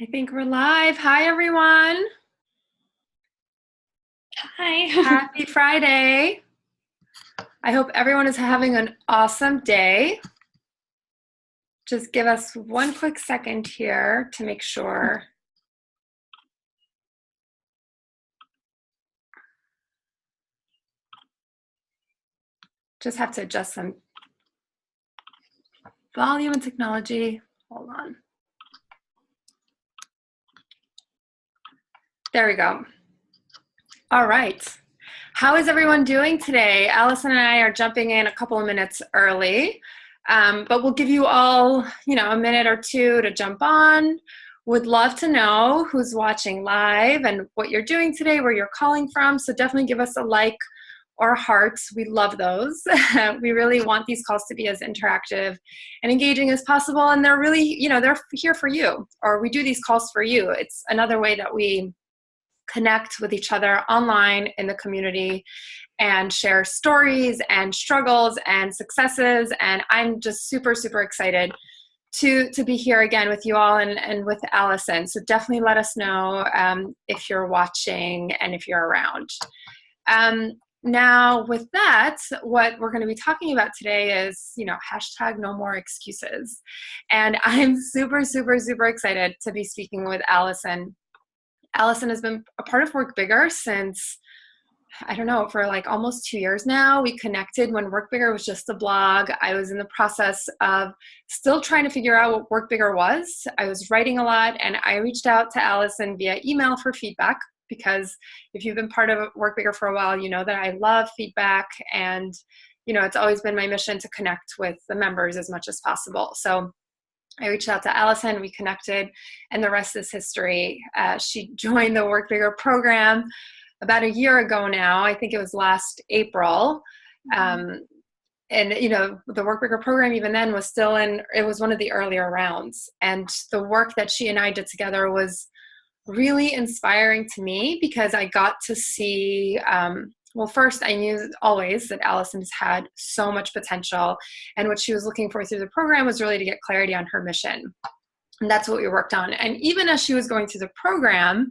I think we're live. Hi, everyone. Hi. Happy Friday. I hope everyone is having an awesome day. Just give us one quick second here to make sure. Just have to adjust some volume and technology. Hold on. There we go. All right. How is everyone doing today? Allison and I are jumping in a couple of minutes early, but we'll give you all, a minute or two to jump on. Would love to know who's watching live and what you're doing today, where you're calling from. So definitely give us a like or hearts. We love those. We really want these calls to be as interactive and engaging as possible. And they're really, they're here for you, or we do these calls for you. It's another way that we connect with each other online in the community and share stories and struggles and successes. And I'm just super, super excited to be here again with you all and with Allison. So definitely let us know if you're watching and if you're around. Now, with that, what we're going to be talking about today is, hashtag no more excuses. And I'm super, super, super excited to be speaking with Allison. Allison has been a part of Work Bigger since, I don't know, for like almost 2 years now. We connected when Work Bigger was just a blog. I was in the process of still trying to figure out what Work Bigger was. I was writing a lot, and I reached out to Allison via email for feedback, because if you've been part of Work Bigger for a while, you know that I love feedback, and it's always been my mission to connect with the members as much as possible. So I reached out to Allison, we connected, and the rest is history. She joined the Work Bigger program about a year ago now. I think it was last April. And, the Work Bigger program even then was still it was one of the earlier rounds. And the work that she and I did together was really inspiring to me, because I got to see, well, first, I knew always that Allison's had so much potential, and what she was looking for through the program was really to get clarity on her mission. And that's what we worked on. And even as she was going through the program,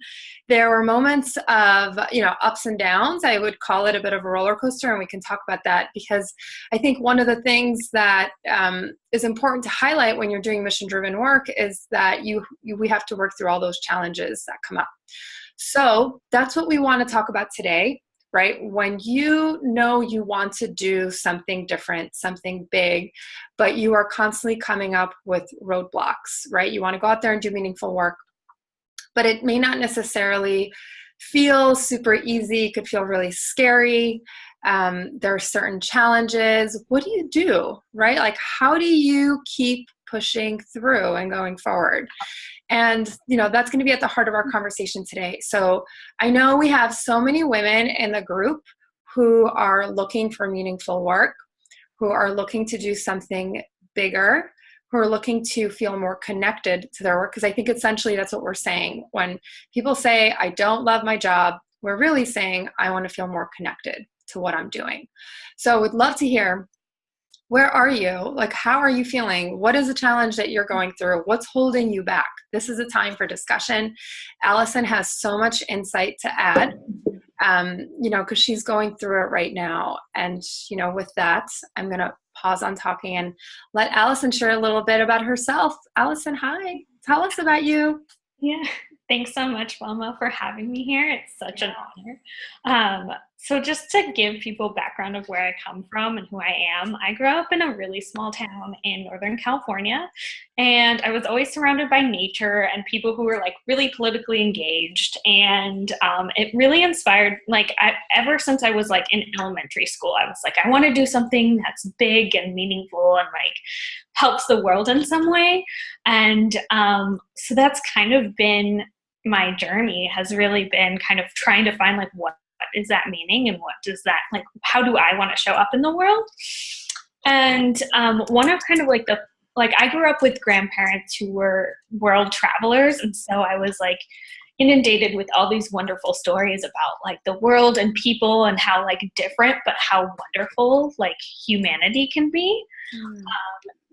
there were moments of, ups and downs. I would call it a bit of a roller coaster, and we can talk about that, because I think one of the things that is important to highlight when you're doing mission-driven work is that we have to work through all those challenges that come up. So that's what we want to talk about today. Right? When you know you want to do something different, something big, but you are constantly coming up with roadblocks, right? You want to go out there and do meaningful work, but it may not necessarily feel super easy. It could feel really scary. There are certain challenges. What do, right? Like, how do you keep pushing through and going forward? And, that's going to be at the heart of our conversation today. So I know we have so many women in the group who are looking for meaningful work, who are looking to do something bigger, who are looking to feel more connected to their work. Because I think essentially that's what we're saying. When people say, I don't love my job, we're really saying, I want to feel more connected to what I'm doing. So I would love to hear, where are you? Like, how are you feeling? What is the challenge that you're going through? What's holding you back? This is a time for discussion. Allison has so much insight to add, because she's going through it right now. And, with that, I'm going to pause on talking and let Allison share a little bit about herself. Allison, hi. Tell us about you. Yeah, thanks so much, Wilma, for having me here. It's such an honor. So just to give people background of where I come from and who I am, I grew up in a really small town in Northern California, and I was always surrounded by nature and people who were like really politically engaged. And it really inspired, ever since I was like in elementary school, I was like, I want to do something that's big and meaningful and like helps the world in some way. And so that's kind of been my journey, has really been kind of trying to find like what is that meaning, and what does that, like, how do I want to show up in the world? And one of kind of like I grew up with grandparents who were world travelers, and so I was like, inundated with all these wonderful stories about like the world and people and how like different, but how wonderful like humanity can be.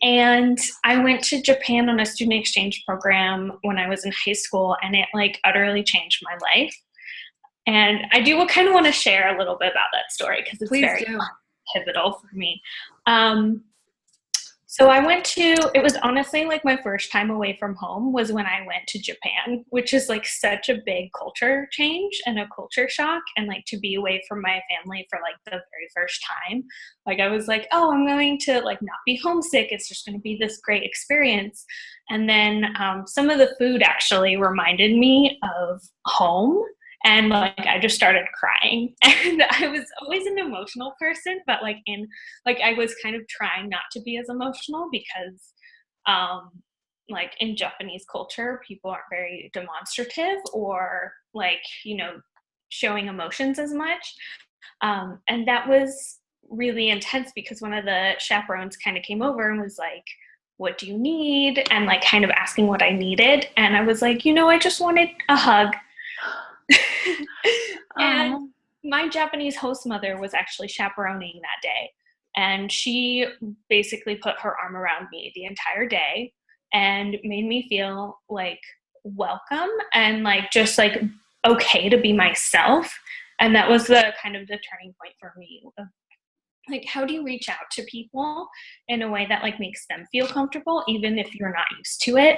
And I went to Japan on a student exchange program when I was in high school, and it like utterly changed my life. And I do kind of want to share a little bit about that story because it's very pivotal for me. So I went to, it was honestly like my first time away from home was when I went to Japan, which is like such a big culture change and a culture shock. And like to be away from my family for like the very first time, like I was like, oh, I'm going to like not be homesick. It's just going to be this great experience. And then some of the food actually reminded me of home. And like I just started crying, and I was always an emotional person, but like I was kind of trying not to be as emotional because like in Japanese culture, people aren't very demonstrative or like, you know, showing emotions as much. And that was really intense because one of the chaperones kind of came over and was like, what do you need? And like kind of asking what I needed. And I was like, you know, I just wanted a hug. And my Japanese host mother was actually chaperoning that day, and she basically put her arm around me the entire day and made me feel like welcome and like just like okay to be myself. And that was the kind of the turning point for me of like, how do you reach out to people in a way that like makes them feel comfortable even if you're not used to it?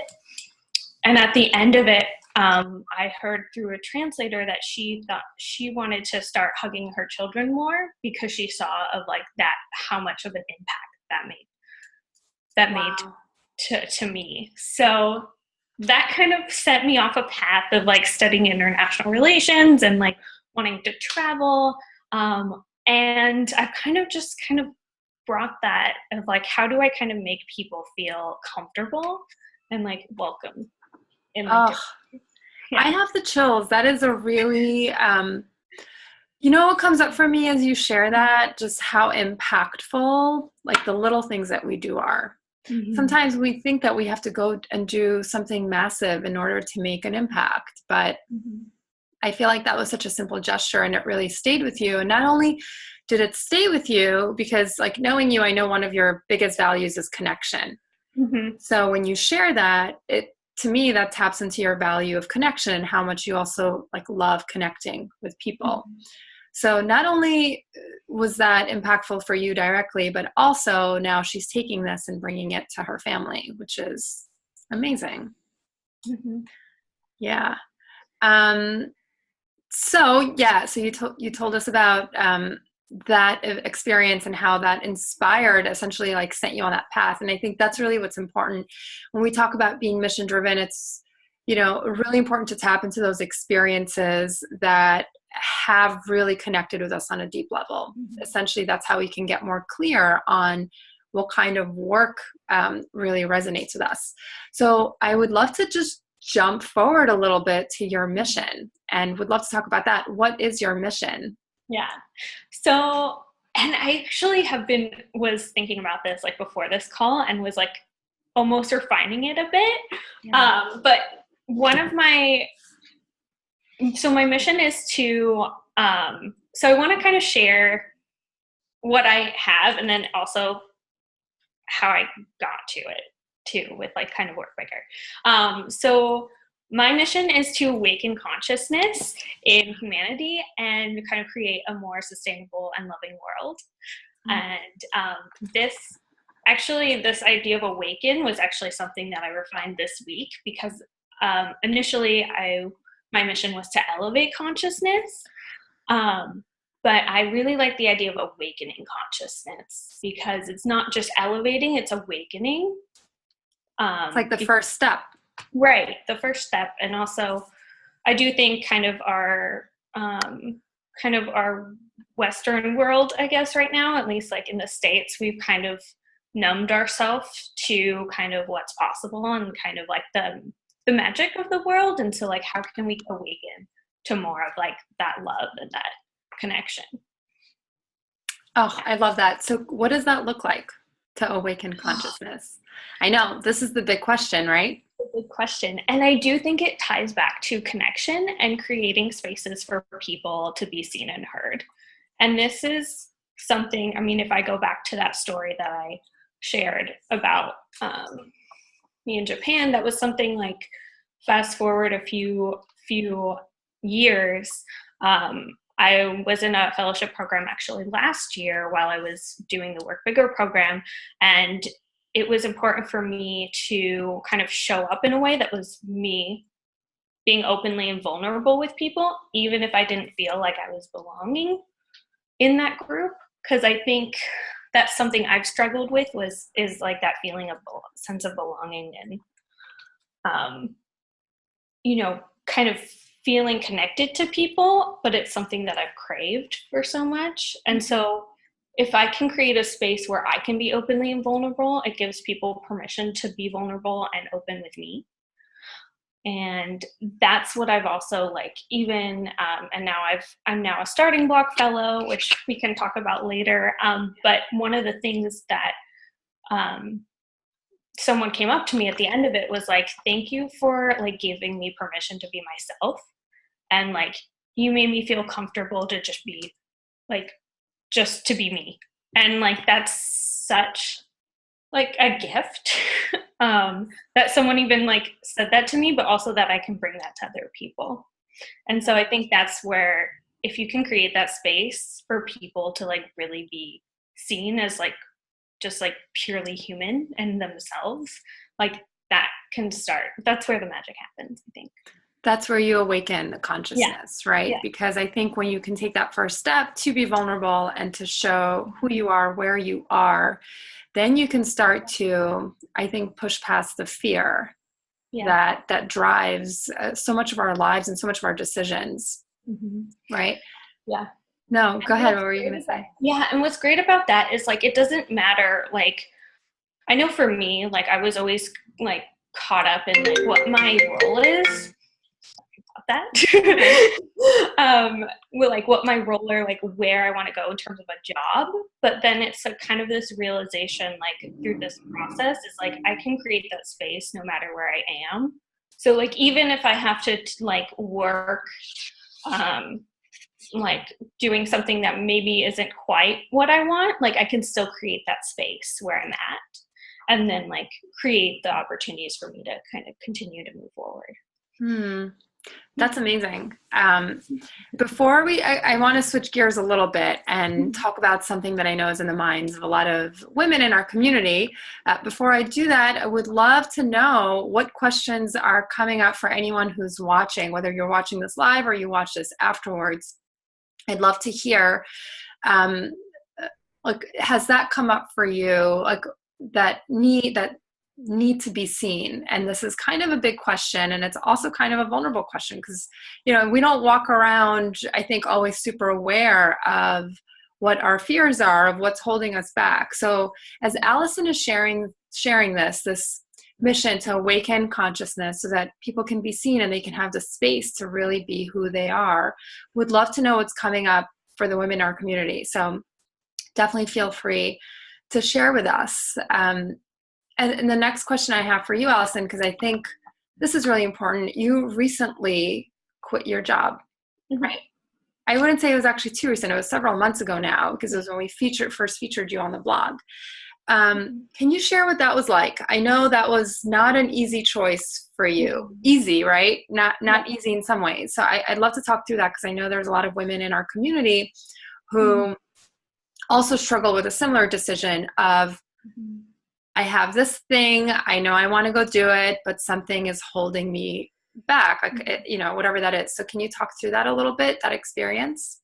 And at the end of it, I heard through a translator that she thought she wanted to start hugging her children more because she saw of like that, how much of an impact that made to me. So that kind of set me off a path of like studying international relations and like wanting to travel. And I've kind of brought that of like, how do I kind of make people feel comfortable and like welcome in like I have the chills. That is a really, you know, what comes up for me as you share that, just how impactful, like the little things that we do are. Mm-hmm. Sometimes we think that we have to go and do something massive in order to make an impact, but I feel like that was such a simple gesture and it really stayed with you. And not only did it stay with you, because like knowing you, I know one of your biggest values is connection. Mm-hmm. So when you share that, to me, that taps into your value of connection and how much you also like love connecting with people. Mm-hmm. So not only was that impactful for you directly, but also now she's taking this and bringing it to her family, which is amazing. Mm-hmm. Yeah. So you told us about that experience and how that inspired, essentially like sent you on that path. And I think that's really what's important when we talk about being mission driven. It's, you know, really important to tap into those experiences that have really connected with us on a deep level. Mm-hmm. Essentially, that's how we can get more clear on what kind of work really resonates with us. So I would love to just jump forward a little bit to your mission and would love to talk about that. What is your mission? Yeah. So, and I actually was thinking about this like before this call and was like almost refining it a bit. Yeah. But my mission is to, so I want to kind of share what I have and then also how I got to it too with like kind of work bigger. So my mission is to awaken consciousness in humanity and kind of create a more sustainable and loving world. Mm-hmm. And this idea of awaken was actually something that I refined this week because initially my mission was to elevate consciousness. But I really like the idea of awakening consciousness because it's not just elevating, it's awakening. It's like the first step. Right, the first step. And also, I do think kind of our Western world, I guess, right now, at least like in the States, we've kind of numbed ourselves to kind of what's possible and kind of like the magic of the world. And so like, how can we awaken to more of like that love and that connection? Oh, I love that. So what does that look like? To awaken consciousness? I know this is the big question, right? Good question. And I do think it ties back to connection and creating spaces for people to be seen and heard. And this is something, I mean, if I go back to that story that I shared about me in Japan, that was something like, fast forward a few years, I was in a fellowship program actually last year while I was doing the Work Bigger program, and it was important for me to kind of show up in a way that was me being openly and vulnerable with people, even if I didn't feel like I was belonging in that group. Because I think that's something I've struggled with is like that feeling of sense of belonging and kind of feeling connected to people, but it's something that I've craved for so much. And so if I can create a space where I can be openly and vulnerable, it gives people permission to be vulnerable and open with me. And that's what I've also like, even, and now I'm now a Starting Block fellow, which we can talk about later. But one of the things that someone came up to me at the end of it was like, thank you for like giving me permission to be myself. And like, you made me feel comfortable to just be like, just to be me. And like, that's such like a gift that someone even like said that to me, but also that I can bring that to other people. And so I think that's where, if you can create that space for people to like really be seen as like just like purely human and themselves, like that can start, that's where the magic happens, I think. That's where you awaken the consciousness, right? Yeah. Because I think when you can take that first step to be vulnerable and to show who you are, where you are, then you can start to, I think, push past the fear that drives so much of our lives and so much of our decisions, right? Yeah. No, go ahead. What were you going to say? Yeah, and what's great about that is like, it doesn't matter, like, I know for me, like I was always like caught up in like what my role is. That with like what my role or like where I want to go in terms of a job, but then it's a kind of this realization like through this process is like I can create that space no matter where I am. So like even if I have to like work like doing something that maybe isn't quite what I want, like I can still create that space where I'm at and then like create the opportunities for me to kind of continue to move forward. That's amazing. Before I want to switch gears a little bit and talk about something that I know is in the minds of a lot of women in our community. Before I do that, I would love to know what questions are coming up for anyone who's watching, whether you're watching this live or you watch this afterwards. I'd love to hear, like, has that come up for you? Like that need to be seen? And this is kind of a big question, and it's also kind of a vulnerable question because we don't walk around, I think, always super aware of what our fears are, of what's holding us back. So as Allison is sharing this mission to awaken consciousness so that people can be seen and they can have the space to really be who they are, would love to know what's coming up for the women in our community. So definitely feel free to share with us. And the next question I have for you, Allison, because I think this is really important. You recently quit your job, right? I wouldn't say it was actually too recent. It was several months ago now, because it was when we first featured you on the blog. Can you share what that was like? I know that was not an easy choice for you. Easy, right? Not easy in some ways. So I'd love to talk through that, because I know there's a lot of women in our community who also struggle with a similar decision of, I have this thing, I know I want to go do it, but something is holding me back, like, whatever that is. So can you talk through that a little bit, that experience?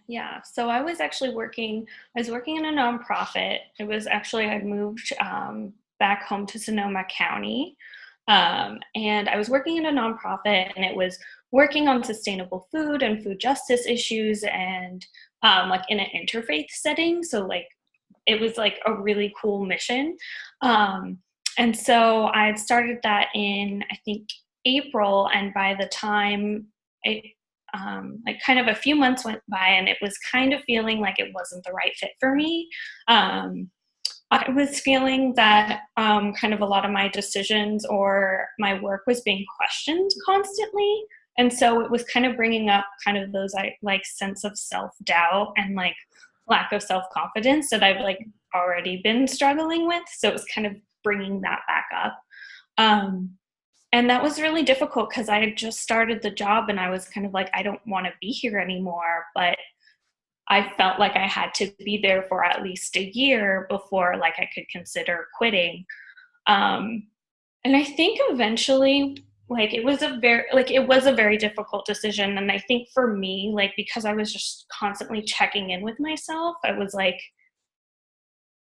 Yeah. So I was working in a nonprofit. It was actually, I moved back home to Sonoma County. And I was working in a nonprofit, and it was working on sustainable food and food justice issues, and like in an interfaith setting. So like, it was like a really cool mission. And so I had started that in, I think, April. And by the time like kind of a few months went by, and it was kind of feeling like it wasn't the right fit for me. I was feeling that kind of a lot of my decisions or my work was being questioned constantly. And so it was kind of bringing up kind of those like sense of self-doubt and like lack of self-confidence that I've like already been struggling with. So it was kind of bringing that back up. And that was really difficult because I had just started the job and I was kind of like, I don't want to be here anymore. But I felt like I had to be there for at least a year before like I could consider quitting. And I think eventually like it was a very difficult decision. And I think for me, like because I was just constantly checking in with myself, I was like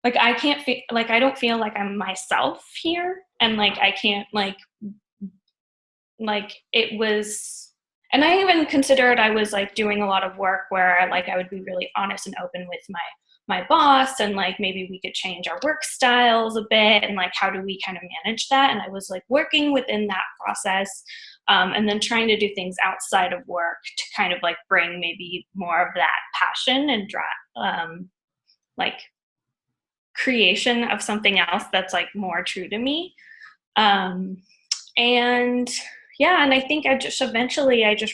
I can't feel like I don't feel like I'm myself here. And like I can't like it was, and I even considered I was like doing a lot of work where I would be really honest and open with my boss, and like maybe we could change our work styles a bit, and like how do we kind of manage that. And I was like working within that process, and then trying to do things outside of work to kind of like bring maybe more of that passion and like creation of something else that's like more true to me. And yeah, and I think I just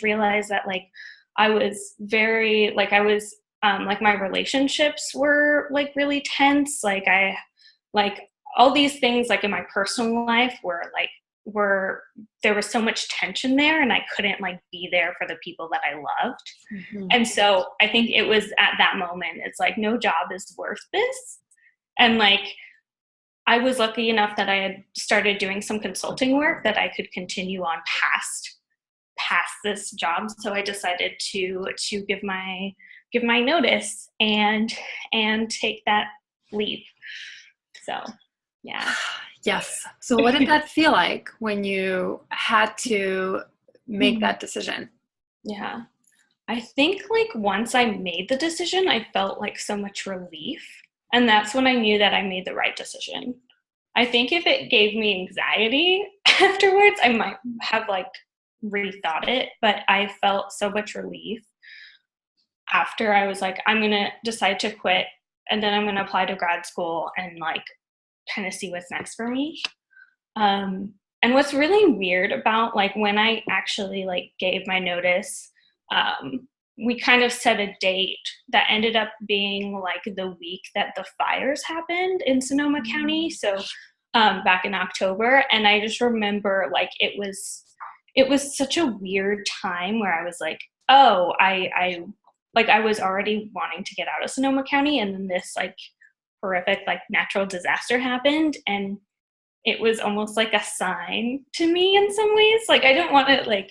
realized that like I was very like I was like my relationships were like really tense. Like I like all these things like in my personal life were there was so much tension there, and I couldn't like be there for the people that I loved. Mm-hmm. And so I think it was at that moment, it's like no job is worth this. And like I was lucky enough that I had started doing some consulting work that I could continue on past this job. So I decided to give my notice and take that leap. So yeah. Yes. So what did that feel like when you had to make that decision? Yeah. I think like once I made the decision, I felt like so much relief. And that's when I knew that I made the right decision. I think if it gave me anxiety afterwards, I might have like rethought it, but I felt so much relief after I was like, I'm going to decide to quit, and then I'm going to apply to grad school and like kind of see what's next for me. And what's really weird about like when I actually like gave my notice, we kind of set a date that ended up being like the week that the fires happened in Sonoma County. So back in October. And I just remember like it was such a weird time where I was like, oh, I was already wanting to get out of Sonoma County, and then this like horrific like natural disaster happened, and it was almost like a sign to me in some ways. Like I don't want to like,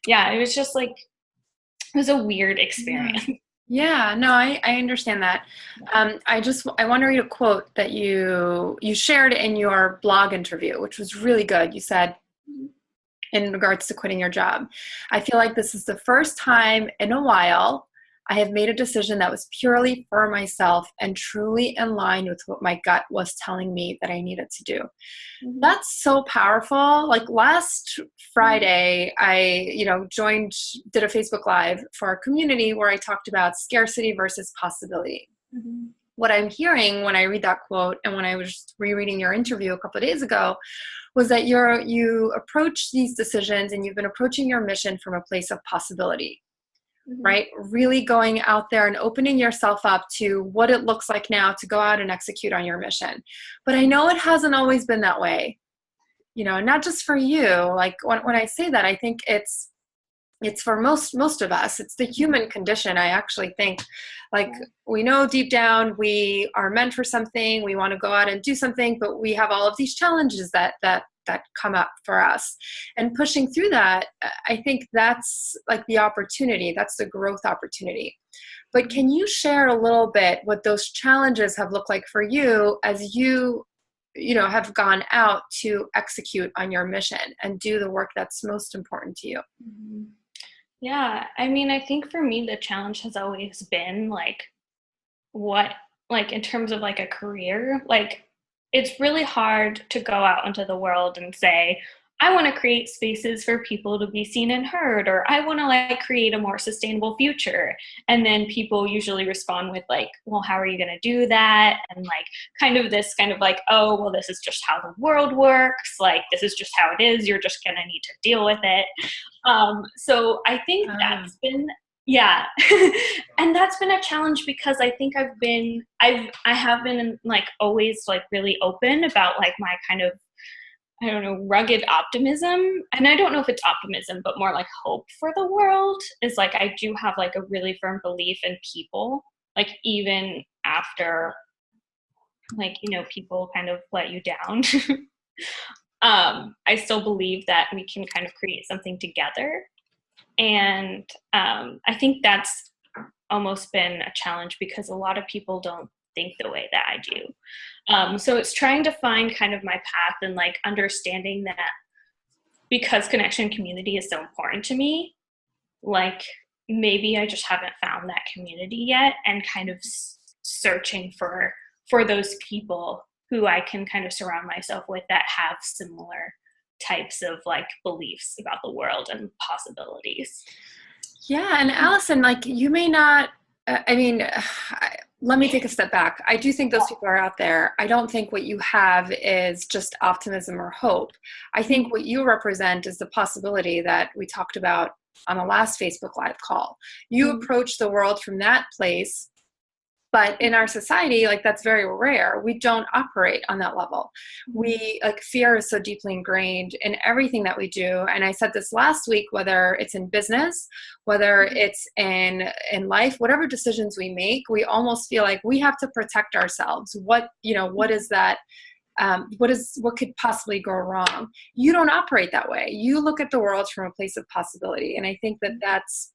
yeah, it was just like, it was a weird experience. Yeah, no, I understand that. I want to read a quote that you shared in your blog interview, which was really good. You said, in regards to quitting your job, I feel like this is the first time in a while I have made a decision that was purely for myself and truly in line with what my gut was telling me that I needed to do. Mm-hmm. That's so powerful. Like last Friday, I, did a Facebook Live for our community where I talked about scarcity versus possibility. Mm-hmm. What I'm hearing when I read that quote, and when I was rereading your interview a couple of days ago, was that you approach these decisions and you've been approaching your mission from a place of possibility. Mm-hmm. Right? Really going out there and opening yourself up to what it looks like now to go out and execute on your mission. But I know it hasn't always been that way, not just for you. Like when I say that, I think it's for most of us. It's the human condition. I actually think like we know deep down we are meant for something. We want to go out and do something, but we have all of these challenges that come up for us. And pushing through that, I think that's like the opportunity. That's the growth opportunity. But can you share a little bit what those challenges have looked like for you as you have gone out to execute on your mission and do the work that's most important to you? Mm-hmm. Yeah, I mean, I think for me, the challenge has always been like in terms of like a career, like it's really hard to go out into the world and say, I want to create spaces for people to be seen and heard, or I want to like create a more sustainable future. And then people usually respond with like, well, how are you going to do that? And like kind of this kind of like, oh, well, this is just how the world works. Like, this is just how it is. You're just going to need to deal with it. So I think that's been, yeah. And that's been a challenge because I think I have been like always like really open about like my kind of, I don't know, rugged optimism. And I don't know if it's optimism, but more like hope for the world is like, I do have like a really firm belief in people, like even after like, you know, people kind of let you down. I still believe that we can kind of create something together. And I think that's almost been a challenge because a lot of people don't think the way that I do. So it's trying to find kind of my path and like understanding that because connection community is so important to me, like maybe I just haven't found that community yet, and kind of searching for those people who I can kind of surround myself with that have similar types of like beliefs about the world and possibilities. Yeah. And Allison, like you may not, let me take a step back. I do think those people are out there. I don't think what you have is just optimism or hope. I think what you represent is the possibility that we talked about on the last Facebook Live call. You approach the world from that place. But in our society, like that's very rare. We don't operate on that level. We like fear is so deeply ingrained in everything that we do. And I said this last week, whether it's in business, whether it's in life, whatever decisions we make, we almost feel like we have to protect ourselves. What is that? What could possibly go wrong? You don't operate that way. You look at the world from a place of possibility. And I think that that's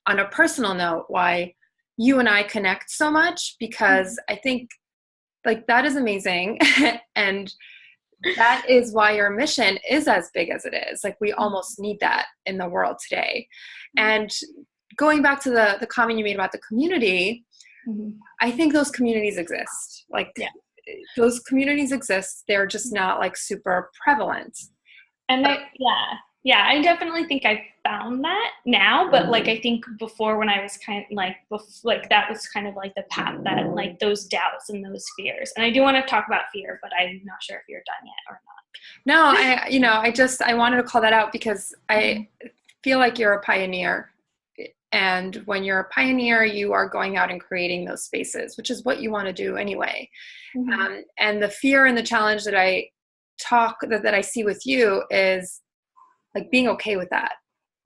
on a personal note, why you and I connect so much, because I think like that is amazing. And that is why your mission is as big as it is. Like we almost need that in the world today. And going back to the comment you made about the community, I think those communities exist. Like those communities exist. They're just not like super prevalent. And I definitely think I found that now, but like I think before when I was kind of like that was kind of like the path that like those doubts and those fears. And I do want to talk about fear, but I'm not sure if you're done yet or not. No, I wanted to call that out because I feel like you're a pioneer. And when you're a pioneer, you are going out and creating those spaces, which is what you want to do anyway. And the fear and the challenge that I see with you is like being okay with that,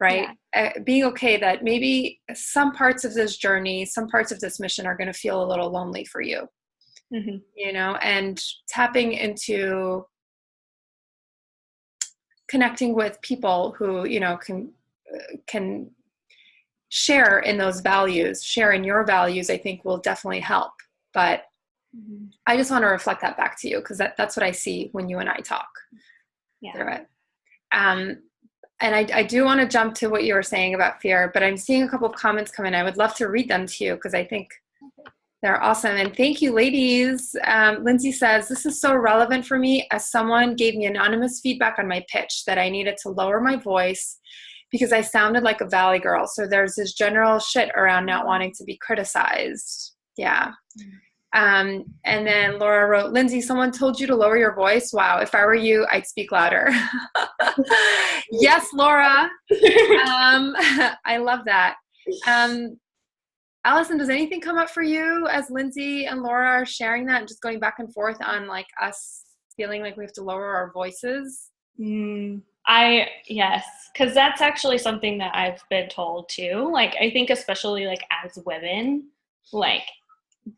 right? Being okay that maybe some parts of this journey, some parts of this mission are going to feel a little lonely for you, and tapping into connecting with people who, can share in those values, share in your values, I think will definitely help. But I just want to reflect that back to you because that's what I see when you and I talk through it. And I do want to jump to what you were saying about fear, but I'm seeing a couple of comments come in. I would love to read them to you because I think they're awesome. And thank you, ladies. Lindsay says, this is so relevant for me as someone gave me anonymous feedback on my pitch that I needed to lower my voice because I sounded like a valley girl. So there's this general shit around not wanting to be criticized. Yeah. And then Laura wrote, Lindsay, someone told you to lower your voice. Wow. If I were you, I'd speak louder. Yes, Laura. I love that. Allison, does anything come up for you as Lindsay and Laura are sharing that and just going back and forth on like us feeling like we have to lower our voices? Yes, because that's actually something that I've been told too. Like, I think especially like as women, like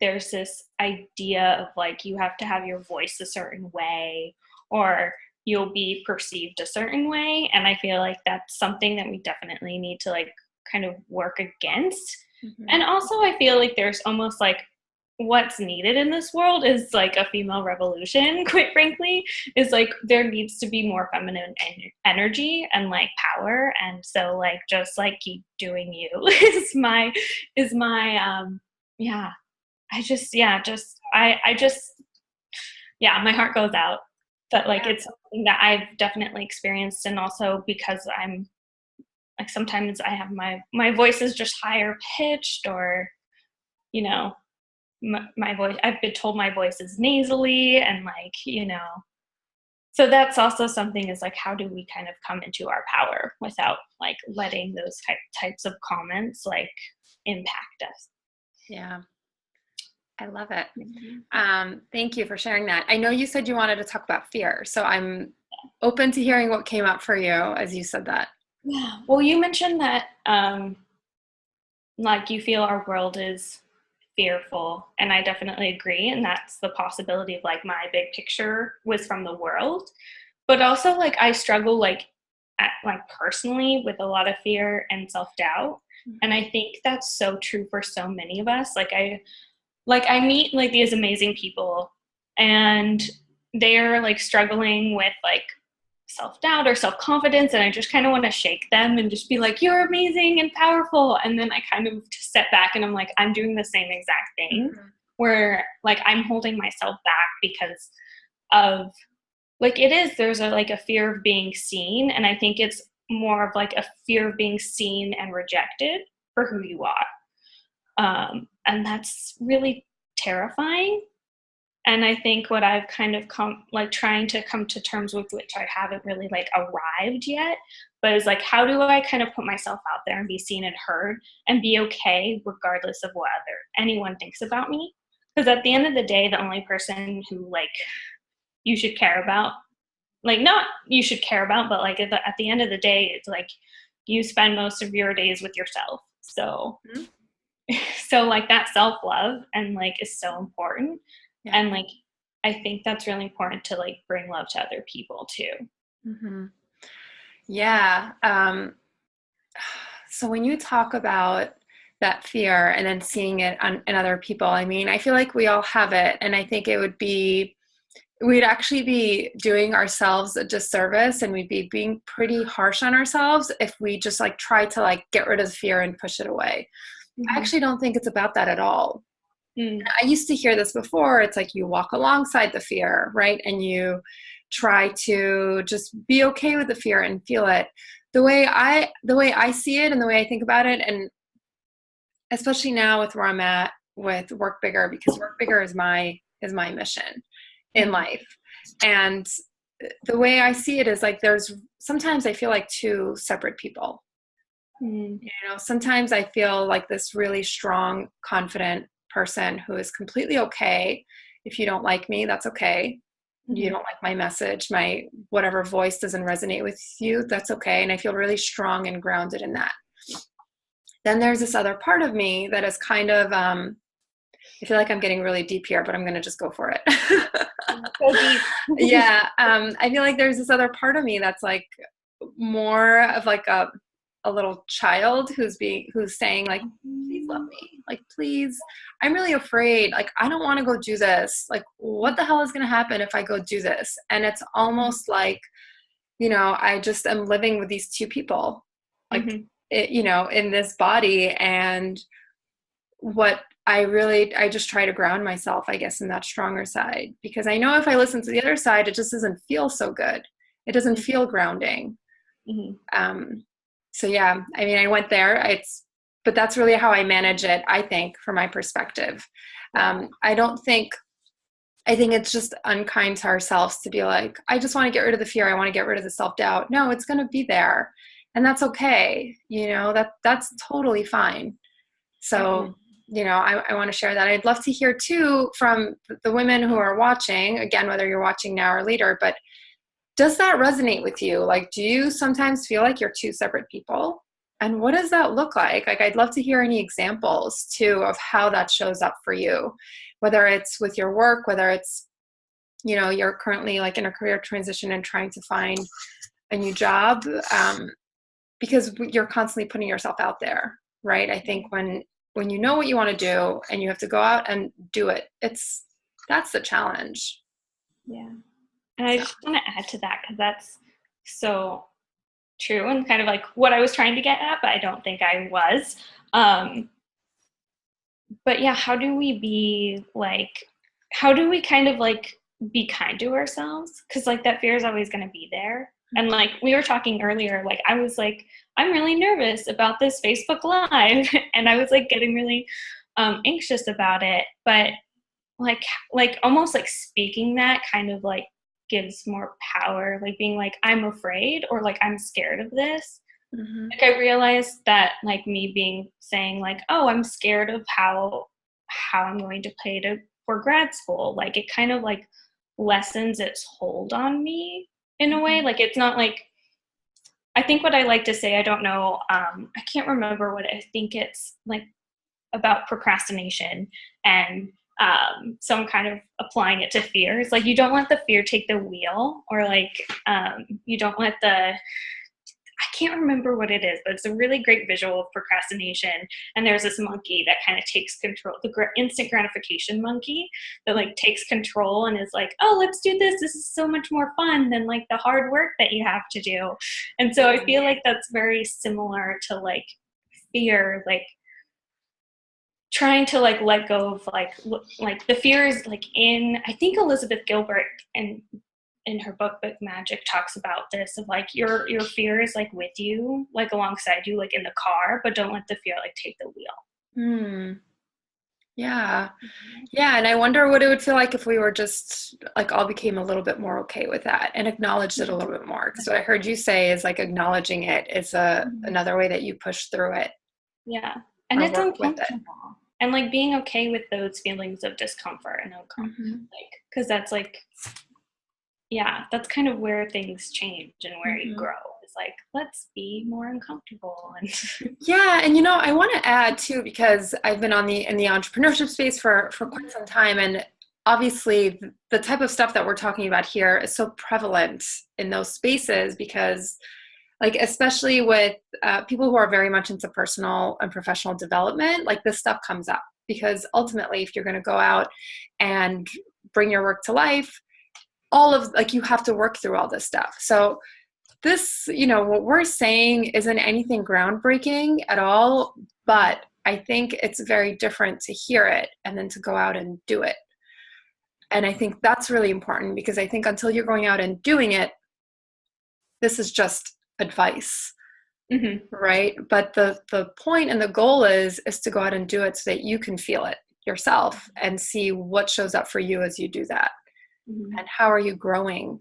there's this idea of like you have to have your voice a certain way or you'll be perceived a certain way. And I feel like that's something that we definitely need to like kind of work against. And also I feel like there's almost like what's needed in this world is like a female revolution, quite frankly, is like there needs to be more feminine energy and like power. And so like just like keep doing you is my my heart goes out. But like, it's something that I've definitely experienced. And also because I'm like, sometimes I have my voice is just higher pitched, or, you know, my voice, I've been told my voice is nasally, and like, so that's also something, is like, how do we kind of come into our power without like letting those types of comments like impact us? Yeah. I love it. Thank you for sharing that. I know you said you wanted to talk about fear, so I'm open to hearing what came up for you as you said that. Yeah. Well, you mentioned that like you feel our world is fearful, and I definitely agree, and that's the possibility of like my big picture was from the world. But also like I struggle like like personally with a lot of fear and self-doubt. And I think that's so true for so many of us. Like I meet like these amazing people, and they're like struggling with like self-doubt or self-confidence, and I just kind of want to shake them and just be like, you're amazing and powerful. And then I kind of just step back and I'm like, I'm doing the same exact thing, where like I'm holding myself back because of like, there's like a fear of being seen, and I think it's more of like a fear of being seen and rejected for who you are. And that's really terrifying. And I think what I've kind of trying to come to terms with, which I haven't really like arrived yet, but is like, how do I kind of put myself out there and be seen and heard and be okay regardless of what anyone thinks about me? Because at the end of the day, the only person who like you should care about, like not you should care about, but like at the end of the day, it's like you spend most of your days with yourself. So so like that self-love and like is so important. Yeah. And like I think that's really important to like bring love to other people too. Yeah. So when you talk about that fear and then seeing it in other people, I mean, I feel like we all have it, and I think we'd actually be doing ourselves a disservice, and we'd be being pretty harsh on ourselves if we just like try to like get rid of the fear and push it away. I actually don't think it's about that at all. I used to hear this before. It's like you walk alongside the fear, right? And you try to just be okay with the fear and feel it. The way I see it and the way I think about it, and especially now with where I'm at with Work Bigger, because Work Bigger is my mission in life. And the way I see it is like sometimes I feel like two separate people. Sometimes I feel like this really strong, confident person who is completely okay. If you don't like me, that's okay. You don't like my message, my whatever voice doesn't resonate with you, that's okay. And I feel really strong and grounded in that. Then there's this other part of me that is kind of, I feel like I'm getting really deep here, but I'm going to just go for it. So deep. Yeah. I feel like there's this other part of me that's like more of like a little child who's saying like, please love me. Like, please, I'm really afraid. Like, I don't want to go do this. Like, what the hell is going to happen if I go do this? And it's almost like, I just am living with these two people, like, in this body. And what I just try to ground myself, I guess, in that stronger side, because I know if I listen to the other side, it just doesn't feel so good. It doesn't feel grounding. So yeah, I mean, I went there. But that's really how I manage it, I think, from my perspective. I think it's just unkind to ourselves to be like, I just want to get rid of the fear. I want to get rid of the self-doubt. No, it's going to be there. And that's okay. That's totally fine. So, I want to share that. I'd love to hear too from the women who are watching, again, whether you're watching now or later, but does that resonate with you? Like, do you sometimes feel like you're two separate people? And what does that look like? Like, I'd love to hear any examples too of how that shows up for you, whether it's with your work, whether it's, you're currently like in a career transition and trying to find a new job, because you're constantly putting yourself out there, right? I think when you know what you want to do and you have to go out and do it, that's the challenge. Yeah. And I just want to add to that, because that's so true and kind of like what I was trying to get at, but I don't think I was. But yeah, how do we kind of like be kind to ourselves, because like that fear is always going to be there. And like we were talking earlier, like I was like, I'm really nervous about this Facebook Live, and I was like getting really anxious about it. But like almost like speaking that kind of like gives more power, like being like, I'm afraid, or like I'm scared of this. Mm-hmm. Like I realized that like me saying like, oh, I'm scared of how I'm going to pay for grad school, like it kind of like lessens its hold on me in a way. Like it's not like, I think what I like to say, I don't know, I can't remember what I think it's like about procrastination, and so I'm kind of applying it to fear. It's like you don't let the fear take the wheel, or like you don't let I can't remember what it is, but it's a really great visual of procrastination. And there's this monkey that kind of takes control, the instant gratification monkey that like takes control and is like, oh, let's do this. This is so much more fun than like the hard work that you have to do. And so I feel like that's very similar to like fear, like trying to like let go of like the fear is like I think Elizabeth Gilbert and in her book Magic talks about this, of like your fear is like with you, like alongside you, like in the car, but don't let the fear like take the wheel. Yeah. And I wonder what it would feel like if we were just like all became a little bit more okay with that and acknowledged it a little bit more. Because what I heard you say is like acknowledging it is another way that you push through it. Yeah. And it's uncomfortable. And like being okay with those feelings of discomfort and like, because that's like, yeah, that's kind of where things change and where you grow. It's like, let's be more uncomfortable. And yeah, and I want to add too, because I've been in the entrepreneurship space for quite some time, and obviously the type of stuff that we're talking about here is so prevalent in those spaces, because like especially with people who are very much into personal and professional development, like this stuff comes up, because ultimately if you're going to go out and bring your work to life, all of like you have to work through all this stuff. So this, what we're saying isn't anything groundbreaking at all, but I think it's very different to hear it and then to go out and do it. And I think that's really important, because I think until you're going out and doing it, this is just advice, right? But the point and the goal is to go out and do it so that you can feel it yourself and see what shows up for you as you do that. And how are you growing?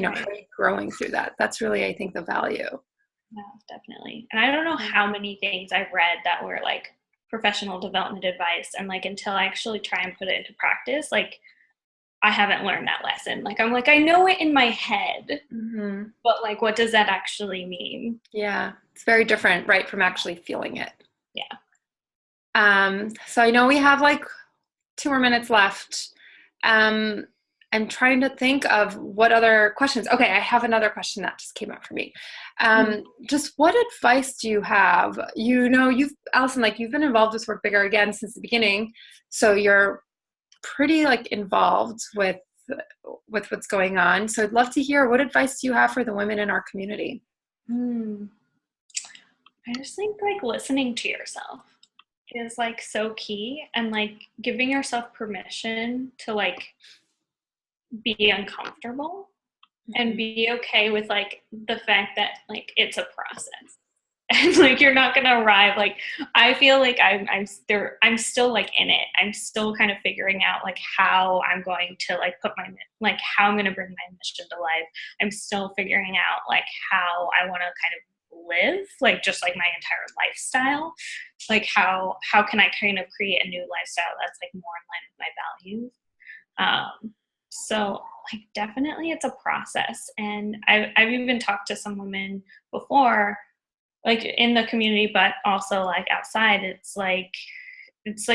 How are you growing through that? That's really, I think, the value. Yeah, definitely. And I don't know how many things I've read that were like professional development advice, and like until I actually try and put it into practice, like I haven't learned that lesson. Like I'm like, I know it in my head, but like what does that actually mean? Yeah, it's very different, right, from actually feeling it. Yeah. So I know we have like 2 more minutes left. I'm trying to think of what other questions. Okay, I have another question that just came up for me. Just what advice do you have? Allison, like you've been involved with Work Bigger Again since the beginning, so you're pretty like involved with what's going on. So I'd love to hear, what advice do you have for the women in our community? I just think like listening to yourself is like so key, and like giving yourself permission to like be uncomfortable and be okay with like the fact that like it's a process, and like you're not gonna arrive. Like I feel like I'm still like in it. I'm still kind of figuring out like how I'm going to like how I'm gonna bring my mission to life. I'm still figuring out like how I want to kind of live, like just like my entire lifestyle. Like how can I kind of create a new lifestyle that's like more in line with my values. So like definitely it's a process, and I've even talked to some women before, like in the community, but also like outside. It's like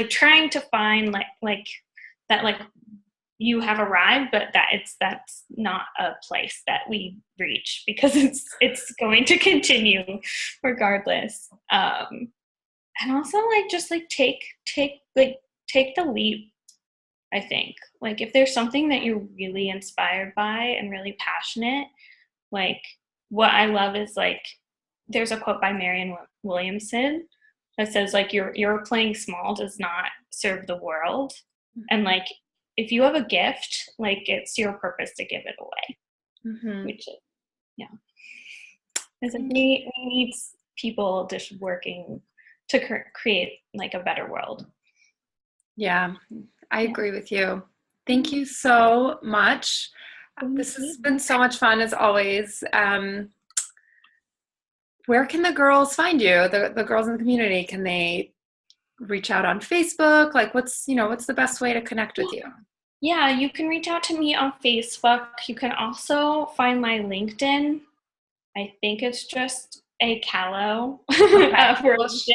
trying to find like that, like you have arrived, but that's not a place that we reach, because it's going to continue regardless. And also like just like take the leap. I think like if there's something that you're really inspired by and really passionate, like what I love is like there's a quote by Marianne Williamson that says like your playing small does not serve the world. And like if you have a gift, like it's your purpose to give it away, which is, yeah. Because we need people just working to create like a better world. Yeah, I agree with you. Thank you so much. This has been so much fun as always. Where can the girls find you? The girls in the community, can they reach out on Facebook? Like what's the best way to connect with you? Yeah, you can reach out to me on Facebook. You can also find my LinkedIn. I think it's just a Callow Okay. for LinkedIn.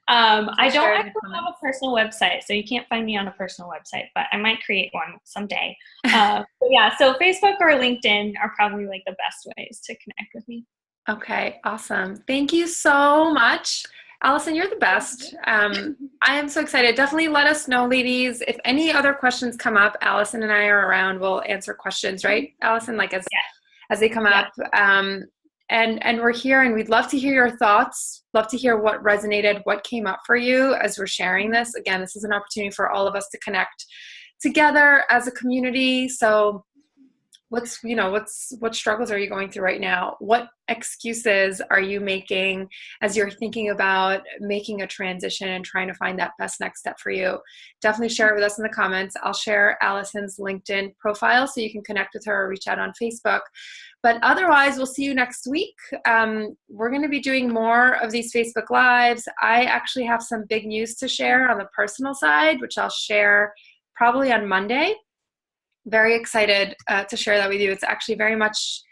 I don't actually have a personal website, so you can't find me on a personal website, but I might create one someday. But yeah, so Facebook or LinkedIn are probably like the best ways to connect with me. Okay, awesome. Thank you so much. Allison, you're the best. I am so excited. Definitely let us know, ladies. If any other questions come up, Allison and I are around. We'll answer questions, right, Allison? Like as they come up. And we're here, and we'd love to hear your thoughts. Love to hear what resonated, what came up for you as we're sharing this. Again, this is an opportunity for all of us to connect together as a community. So what struggles are you going through right now? What excuses are you making as you're thinking about making a transition and trying to find that best next step for you? Definitely share it with us in the comments. I'll share Allison's LinkedIn profile so you can connect with her or reach out on Facebook. But otherwise, we'll see you next week. We're going to be doing more of these Facebook Lives. I actually have some big news to share on the personal side, which I'll share probably on Monday. Very excited to share that with you. It's actually very much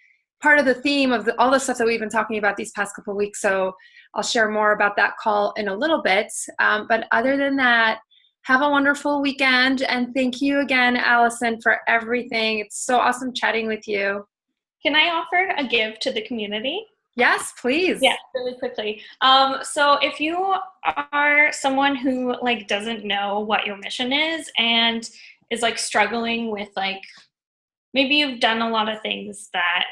part of the theme of all the stuff that we've been talking about these past couple of weeks. So I'll share more about that call in a little bit. But other than that, have a wonderful weekend. And thank you again, Allison, for everything. It's so awesome chatting with you. Can I offer a give to the community? Yes, please. Yeah, really quickly. So if you are someone who like doesn't know what your mission is and is like struggling with like, maybe you've done a lot of things that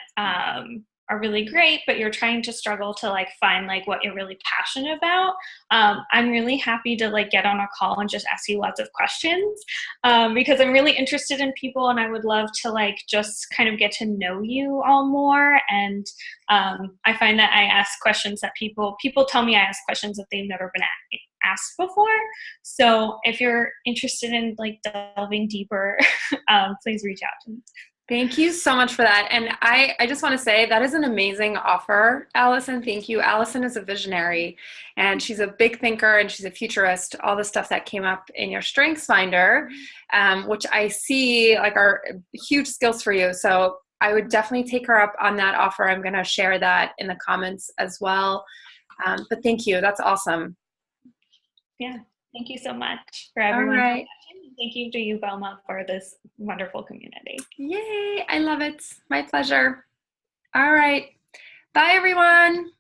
are really great, but you're trying to struggle to like find like what you're really passionate about. I'm really happy to like get on a call and just ask you lots of questions because I'm really interested in people, and I would love to like just kind of get to know you all more. And I find that I ask questions that people tell me I ask questions that they've never been asked before. So if you're interested in like delving deeper, please reach out to me. Thank you so much for that. And I just want to say that is an amazing offer, Allison. Thank you. Allison is a visionary, and she's a big thinker, and she's a futurist. All the stuff that came up in your Strengths Finder, which I see like are huge skills for you. So I would definitely take her up on that offer. I'm going to share that in the comments as well. But thank you. That's awesome. Yeah. Thank you so much for everyone. All right. Thank you to you, Velma, for this wonderful community. Yay. I love it. My pleasure. All right. Bye, everyone.